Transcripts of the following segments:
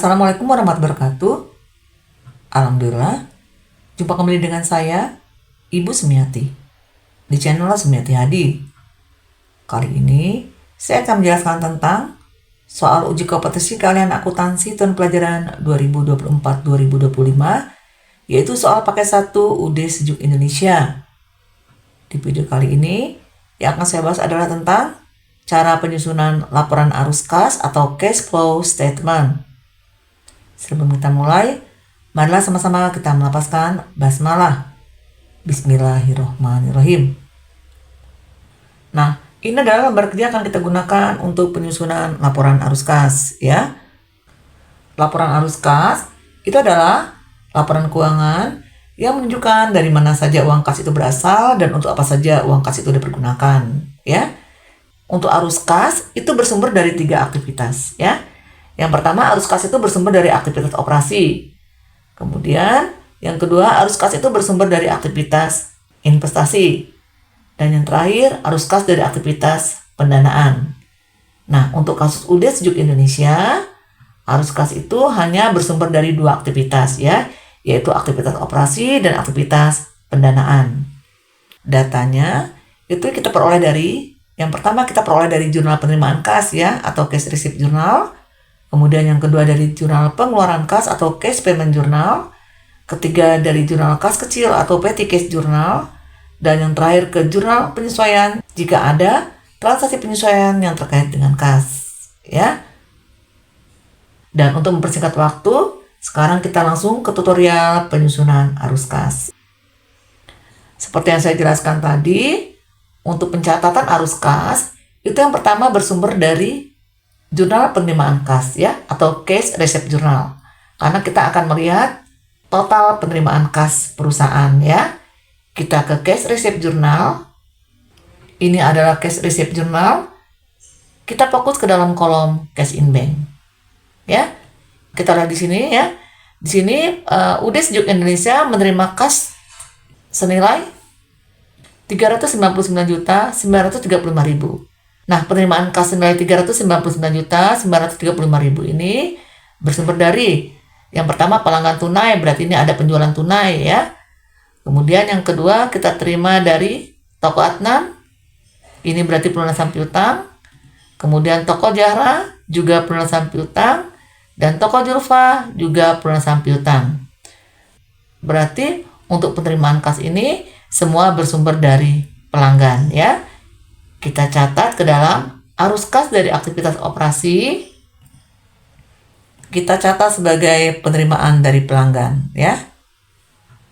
Assalamualaikum warahmatullahi wabarakatuh. Alhamdulillah, jumpa kembali dengan saya, Ibu Sumiati, di channel Sumiati Hadi. Kali ini, saya akan menjelaskan tentang soal uji kompetensi keahlian akuntansi tahun pelajaran 2024-2025, yaitu soal paket 1 UD Sejuk Indonesia. Di video kali ini, yang akan saya bahas adalah tentang cara penyusunan laporan arus kas atau cash flow statement. Sebelum kita mulai, marilah sama-sama kita melafazkan basmalah. Bismillahirrahmanirrahim. Nah, ini adalah lembar kerja akan kita gunakan untuk penyusunan laporan arus kas, ya. Laporan arus kas itu adalah laporan keuangan yang menunjukkan dari mana saja uang kas itu berasal dan untuk apa saja uang kas itu dipergunakan, ya. Untuk arus kas itu bersumber dari 3 aktivitas, ya. Yang pertama, arus kas itu bersumber dari aktivitas operasi. Kemudian, yang kedua, arus kas itu bersumber dari aktivitas investasi. Dan yang terakhir, arus kas dari aktivitas pendanaan. Nah, untuk kasus UD Sejuk Indonesia, arus kas itu hanya bersumber dari 2 aktivitas, ya, yaitu aktivitas operasi dan aktivitas pendanaan. Datanya itu kita peroleh dari, yang pertama kita peroleh dari jurnal penerimaan kas, ya, atau cash receipt journal. Kemudian yang kedua dari jurnal pengeluaran kas atau cash payment journal. Ketiga dari jurnal kas kecil atau petty cash journal. Dan yang terakhir ke jurnal penyesuaian jika ada transaksi penyesuaian yang terkait dengan kas, ya. Dan untuk mempersingkat waktu, sekarang kita langsung ke tutorial penyusunan arus kas. Seperti yang saya jelaskan tadi, untuk pencatatan arus kas itu yang pertama bersumber dari jurnal penerimaan kas, ya, atau cash receipt journal. Karena kita akan melihat total penerimaan kas perusahaan, ya. Kita ke cash receipt journal. Ini adalah cash receipt journal. Kita fokus ke dalam kolom cash in bank, ya. Kita lihat di sini, ya. Di sini UD Sejuk Indonesia menerima kas senilai 399.935.000. Nah, penerimaan kas senilai 399.935.000 ini bersumber dari yang pertama pelanggan tunai, berarti ini ada penjualan tunai, ya. Kemudian yang kedua kita terima dari toko Adnan, ini berarti pelunasan piutang. Kemudian toko Zahra juga pelunasan piutang dan toko Julfa juga pelunasan piutang. Berarti untuk penerimaan kas ini semua bersumber dari pelanggan, ya. Kita catat ke dalam arus kas dari aktivitas operasi. Kita catat sebagai penerimaan dari pelanggan, ya.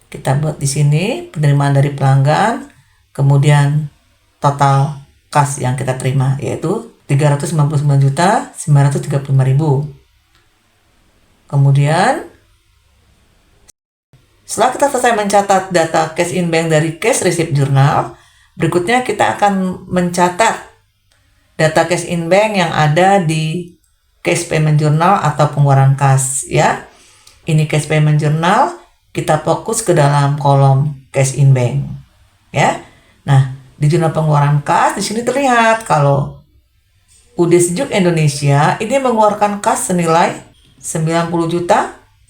Kita buat di sini penerimaan dari pelanggan, kemudian total kas yang kita terima yaitu 399.935.000. Kemudian setelah kita selesai mencatat data cash in bank dari cash receipt journal, berikutnya kita akan mencatat data cash in bank yang ada di cash payment journal atau pengeluaran kas, ya. Ini cash payment journal, kita fokus ke dalam kolom cash in bank, ya. Nah, di jurnal pengeluaran kas di sini terlihat kalau UD Sejuk Indonesia ini mengeluarkan kas senilai 90.076.000.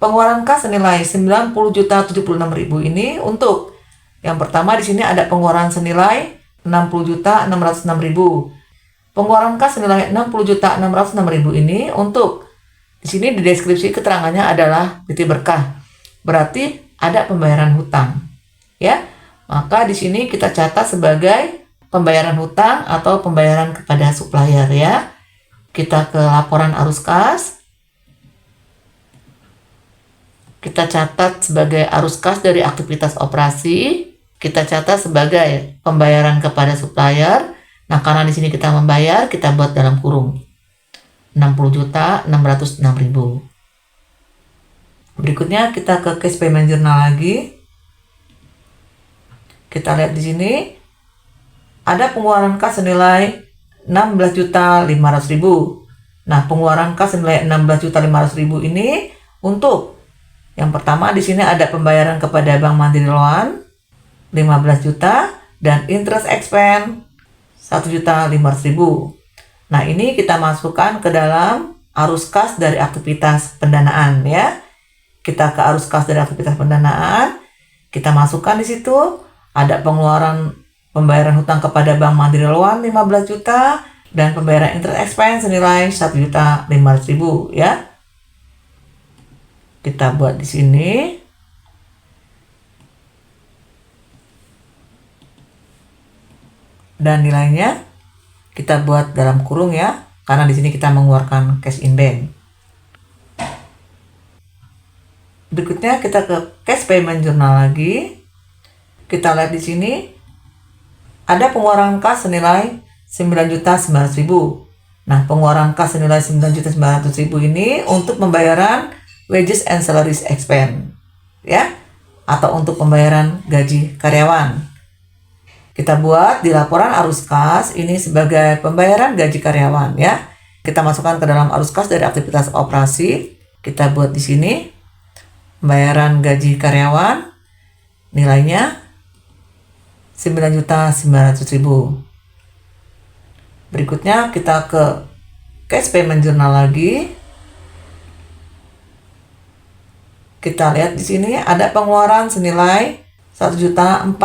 Pengeluaran kas senilai 90.076.000 ini untuk yang pertama di sini ada pengeluaran senilai 60.606.000. Pengeluaran kas senilai 60.606.000 ini untuk di sini di deskripsi keterangannya adalah titik berkah. Berarti ada pembayaran hutang, ya. Maka di sini kita catat sebagai pembayaran hutang atau pembayaran kepada supplier, ya. Kita ke laporan arus kas. Kita catat sebagai arus kas dari aktivitas operasi. Kita catat sebagai pembayaran kepada supplier. Nah, karena di sini kita membayar, kita buat dalam kurung 60.606.000. Berikutnya kita ke cash payment journal lagi. Kita lihat di sini ada pengeluaran kas senilai 16.500.000. Nah, pengeluaran kas senilai 16.500.000 ini untuk yang pertama di sini ada pembayaran kepada Bank Mandiri Loan 15 juta dan interest expense 1.500.000. Nah, ini kita masukkan ke dalam arus kas dari aktivitas pendanaan ya. Kita ke arus kas dari aktivitas pendanaan, kita masukkan di situ ada pengeluaran pembayaran hutang kepada Bank Mandiri Loan 15 juta dan pembayaran interest expense senilai 1.500.000 ya. Kita buat di sini. Dan nilainya kita buat dalam kurung ya, karena di sini kita mengeluarkan cash in bank. Berikutnya kita ke cash payment journal lagi. Kita lihat di sini ada pengeluaran kas senilai 9.900.000. Nah, pengeluaran kas senilai 9.900.000 ini untuk pembayaran wages and salaries expense ya, atau untuk pembayaran gaji karyawan. Kita buat di laporan arus kas ini sebagai pembayaran gaji karyawan ya. Kita masukkan ke dalam arus kas dari aktivitas operasi. Kita buat di sini pembayaran gaji karyawan nilainya 9.900.000. Berikutnya kita ke cash payment journal lagi. Kita lihat di sini ada pengeluaran senilai 1.470.000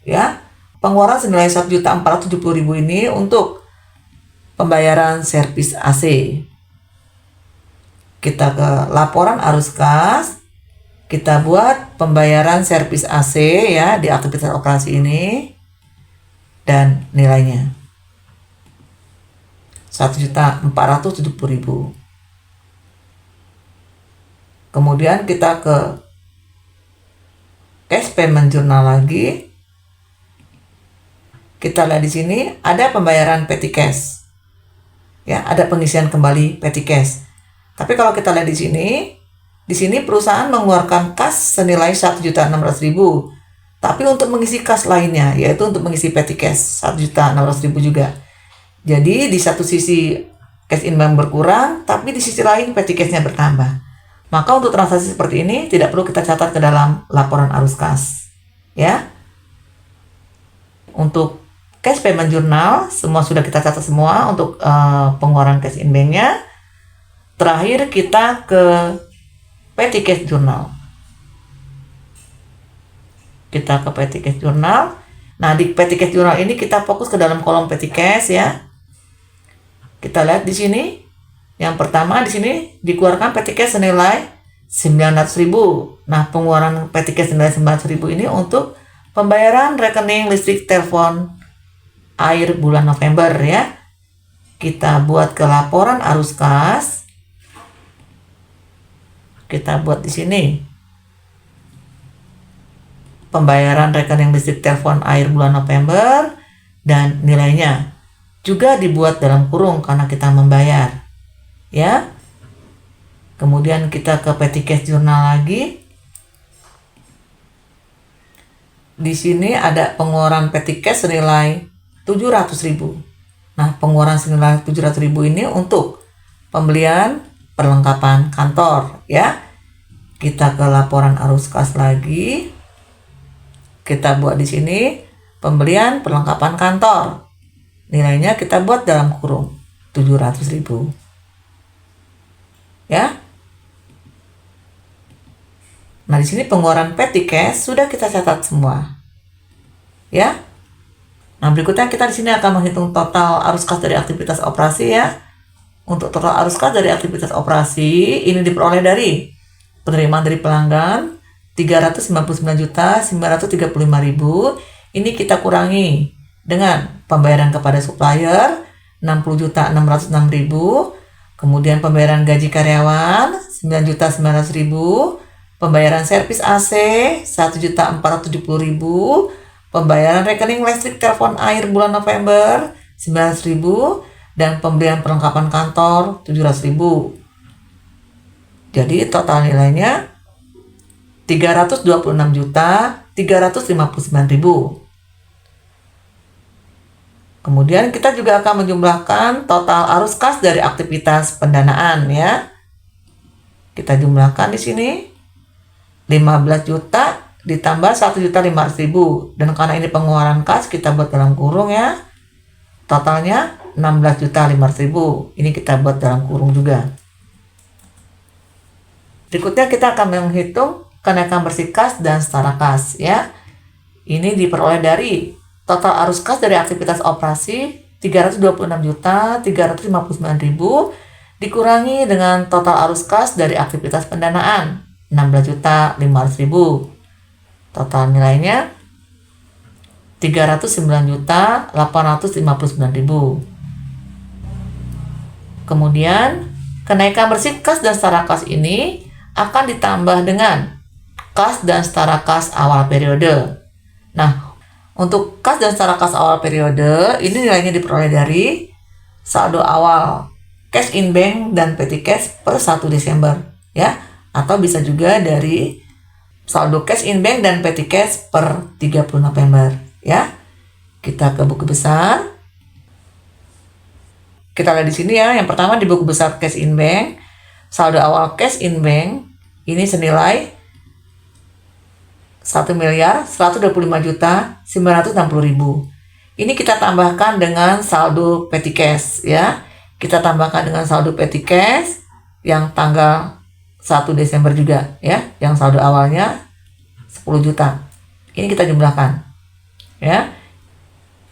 ya. Pengeluaran senilai 1.470.000 ini untuk pembayaran servis AC. Kita ke laporan arus kas, kita buat pembayaran servis AC ya di aktivitas operasi ini dan nilainya 1.470.000. Kemudian kita ke cash payment journal lagi. Kita lihat di sini ada pembayaran petty cash. Ya, ada pengisian kembali petty cash. Tapi kalau kita lihat di sini perusahaan mengeluarkan kas senilai 1.600.000. Tapi untuk mengisi kas lainnya, yaitu untuk mengisi petty cash 1.600.000 juga. Jadi di satu sisi cash in bank berkurang, tapi di sisi lain petty cash-nya bertambah. Maka untuk transaksi seperti ini tidak perlu kita catat ke dalam laporan arus kas. Ya. Untuk cash payment journal semua sudah kita catat semua untuk pengeluaran cash in bank-nya. Terakhir kita ke petty cash journal. Kita ke petty cash journal. Nah, di petty cash journal ini kita fokus ke dalam kolom petty cash ya. Kita lihat di sini. Yang pertama di sini dikeluarkan petty cash senilai 900.000. Nah, pengeluaran petty cash senilai 900.000 ini untuk pembayaran rekening listrik, telepon, air bulan November ya. Kita buat ke laporan arus kas. Kita buat di sini pembayaran rekening listrik, telepon, air bulan November dan nilainya juga dibuat dalam kurung karena kita membayar ya. Kemudian kita ke petty cash journal lagi. Di sini ada pengeluaran petty cash senilai 700.000. Nah, pengeluaran senilai 700.000 ini untuk pembelian perlengkapan kantor ya. Kita ke laporan arus kas lagi. Kita buat di sini pembelian perlengkapan kantor. Nilainya kita buat dalam kurung 700.000. Ya. Nah, di sini pengeluaran petty cash sudah kita catat semua. Ya. Nah, berikutnya kita di sini akan menghitung total arus kas dari aktivitas operasi ya. Untuk total arus kas dari aktivitas operasi ini diperoleh dari penerimaan dari pelanggan 399.935.000. Ini kita kurangi dengan pembayaran kepada supplier 60.606.000, kemudian pembayaran gaji karyawan 9.900.000, pembayaran servis AC 1.470.000, pembayaran rekening listrik, telepon, air bulan November 900.000 dan pembelian perlengkapan kantor 700.000. Jadi total nilainya 326.359.000. Kemudian kita juga akan menjumlahkan total arus kas dari aktivitas pendanaan ya. Kita jumlahkan di sini 15 juta ditambah 1.500.000 dan karena ini pengeluaran kas kita buat dalam kurung ya. Totalnya 16.500.000. Ini kita buat dalam kurung juga. Berikutnya kita akan menghitung kenaikan bersih kas dan setara kas ya. Ini diperoleh dari total arus kas dari aktivitas operasi 326.359.000 dikurangi dengan total arus kas dari aktivitas pendanaan 16.500.000. Total nilainya 309.859.000. Kemudian kenaikan bersih kas dan setara kas ini akan ditambah dengan kas dan setara kas awal periode. Nah, untuk kas dan setara kas awal periode, ini nilainya diperoleh dari saldo awal cash in bank dan petty cash per 1 Desember, ya. Atau bisa juga dari saldo cash in bank dan petty cash per 30 November, ya. Kita ke buku besar. Kita lihat di sini ya, yang pertama di buku besar cash in bank, saldo awal cash in bank ini senilai 1.125.960.000. Ini kita tambahkan dengan saldo petty cash ya. Kita tambahkan dengan saldo petty cash yang tanggal 1 Desember juga ya, yang saldo awalnya 10 juta. Ini kita jumlahkan ya.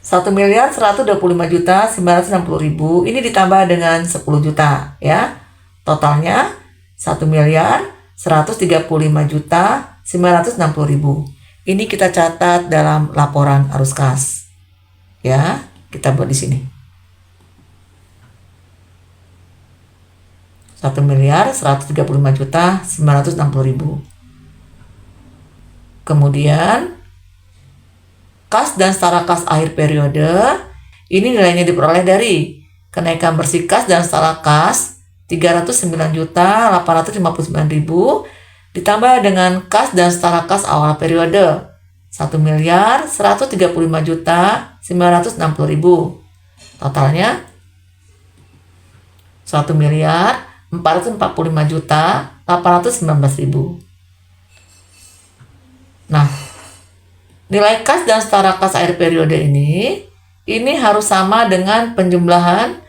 1.125.960.000 ini ditambah dengan 10 juta ya. Totalnya 1.135.960.000. Ini kita catat dalam laporan arus kas. Ya, kita buat di sini. 1.135.960.000. Kemudian kas dan setara kas akhir periode ini nilainya diperoleh dari kenaikan bersih kas dan setara kas 309.859.000 ditambah dengan kas dan setara kas awal periode 1.135.960.000. Totalnya 1.445.819.000. Nah, nilai kas dan setara kas akhir periode ini harus sama dengan penjumlahan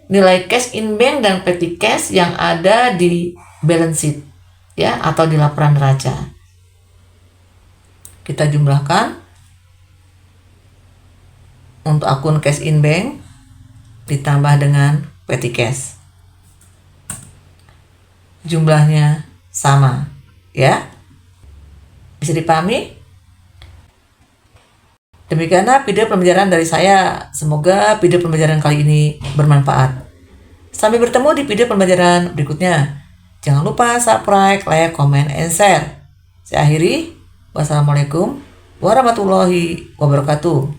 nilai cash in bank dan petty cash yang ada di balance sheet ya, atau di laporan neraca. Kita jumlahkan untuk akun cash in bank ditambah dengan petty cash. Jumlahnya sama ya. Bisa dipahami? Demikianlah video pembelajaran dari saya. Semoga video pembelajaran kali ini bermanfaat. Sampai bertemu di video pembelajaran berikutnya. Jangan lupa subscribe, like, comment, and share. Saya akhiri. Wassalamualaikum warahmatullahi wabarakatuh.